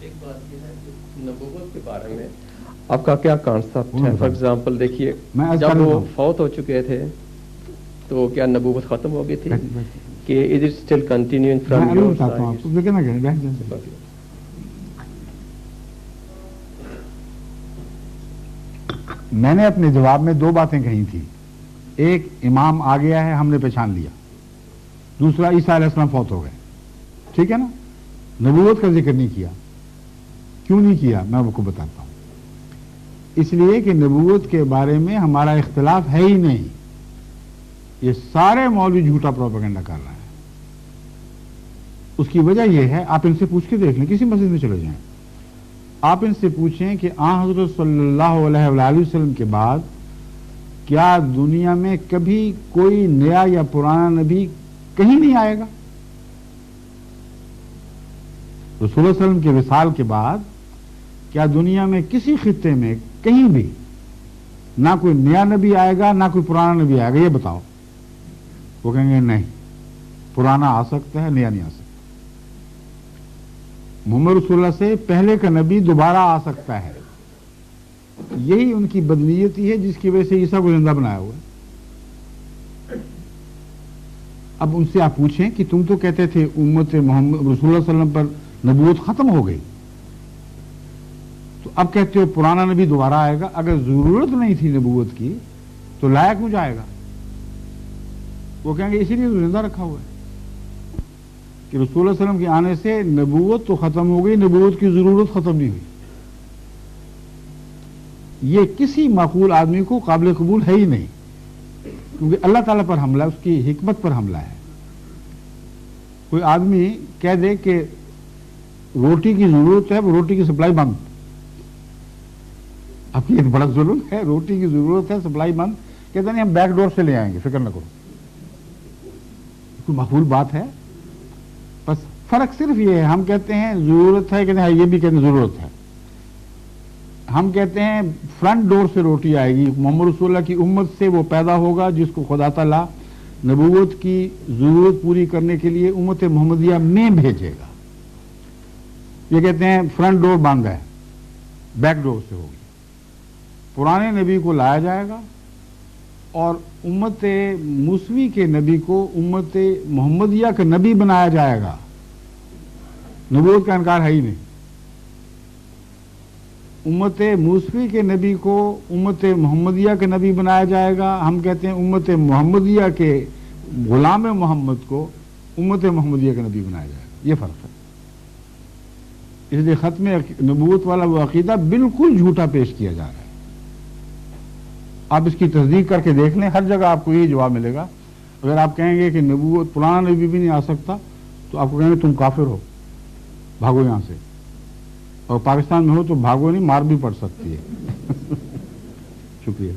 ایک بات یہ ہے کہ نبوت کے بارے میں آپ کا کیا کانسیپٹ ہے؟ فار ایگزامپل دیکھیے جب وہ فوت ہو چکے تھے تو کیا نبوت ختم ہو گئی تھی کہ is it still continuing from your side? میں نے اپنے جواب میں دو باتیں کہی تھی، ایک امام آ گیا ہے ہم نے پہچان لیا، دوسرا عیسیٰ علیہ السلام فوت ہو گئے، ٹھیک ہے نا؟ نبوت کا ذکر نہیں کیا۔ کیوں نہیں کیا میں آپ کو بتاتا ہوں۔ اس لیے کہ نبوت کے بارے میں ہمارا اختلاف ہے ہی نہیں، یہ سارے مولوی جھوٹا پروپیگنڈا کر رہے ہیں۔ اس کی وجہ یہ ہے، آپ ان سے پوچھ کے دیکھ لیں، کسی مسجد میں چلے جائیں، آپ ان سے پوچھیں کہ آن حضرت صلی اللہ علیہ وآلہ وسلم کے بعد کیا دنیا میں کبھی کوئی نیا یا پرانا نبی کہیں نہیں آئے گا؟ رسول اللہ علیہ وسلم کے وصال کے بعد کیا دنیا میں کسی خطے میں کہیں بھی نہ کوئی نیا نبی آئے گا نہ کوئی پرانا نبی آئے گا؟ یہ بتاؤ۔ وہ کہیں گے نہیں، پرانا آ سکتا ہے، نیا نہیں آ سکتا۔ محمد رسول اللہ سے پہلے کا نبی دوبارہ آ سکتا ہے۔ یہی ان کی بدنیتی ہے جس کی وجہ سے عیسیٰ کو زندہ بنایا ہوا ہے۔ اب ان سے آپ پوچھیں کہ تم تو کہتے تھے امت محمد رسول اللہ صلی اللہ علیہ وسلم پر نبوت ختم ہو گئی، تو اب کہتے ہو پرانا نبی دوبارہ آئے گا۔ اگر ضرورت نہیں تھی نبوت کی تو لایا کیوں جائے گا؟ وہ کہیں گے اسی لیے تو زندہ رکھا ہوا ہے کہ رسول اللہ علیہ وسلم کے آنے سے نبوت تو ختم ہو گئی، نبوت کی ضرورت ختم نہیں ہوئی۔ یہ کسی معقول آدمی کو قابل قبول ہے ہی نہیں، کیونکہ اللہ تعالیٰ پر حملہ ہے، اس کی حکمت پر حملہ ہے۔ کوئی آدمی کہہ دے کہ روٹی کی ضرورت ہے، وہ روٹی کی سپلائی بند۔ اب یہ بڑا ظلم ہے، روٹی کی ضرورت ہے، سپلائی بند، کہتے نہیں ہم بیک ڈور سے لے آئیں گے، فکر نہ کرو۔ کوئی معقول بات ہے؟ بس فرق صرف یہ ہے، ہم کہتے ہیں ضرورت ہے، کہتے ہیں یہ بھی کہتے ہیں ضرورت ہے۔ ہم کہتے ہیں فرنٹ ڈور سے روٹی آئے گی، محمد رسول اللہ کی امت سے وہ پیدا ہوگا جس کو خدا تعالیٰ نبوت کی ضرورت پوری کرنے کے لیے امت محمدیہ میں بھیجے گا۔ یہ کہتے ہیں فرنٹ ڈور بند ہے، بیک ڈور سے ہوگی۔ پرانے نبی کو لایا جائے گا اور امت موسوی کے نبی کو امت محمدیہ کا نبی بنایا جائے گا۔ نبوت کا انکار ہے ہی نہیں۔ امت موسوی کے نبی کو امت محمدیہ کا نبی بنایا جائے گا، ہم کہتے ہیں امت محمدیہ کے غلام محمد کو امت محمدیہ کا نبی بنایا جائے گا۔ یہ فرق ہے۔ اس لیے ختم نبوت والا وہ عقیدہ بالکل جھوٹا پیش کیا جا رہا ہے۔ آپ اس کی تصدیق کر کے دیکھ لیں، ہر جگہ آپ کو یہی جواب ملے گا۔ اگر آپ کہیں گے کہ نبوت پرانا نبی بھی نہیں آ سکتا تو آپ کو کہیں گے تم کافر ہو، بھاگو یہاں سے۔ اور پاکستان میں ہو تو بھاگو نہیں، مار بھی پڑ سکتی ہے۔ شکریہ۔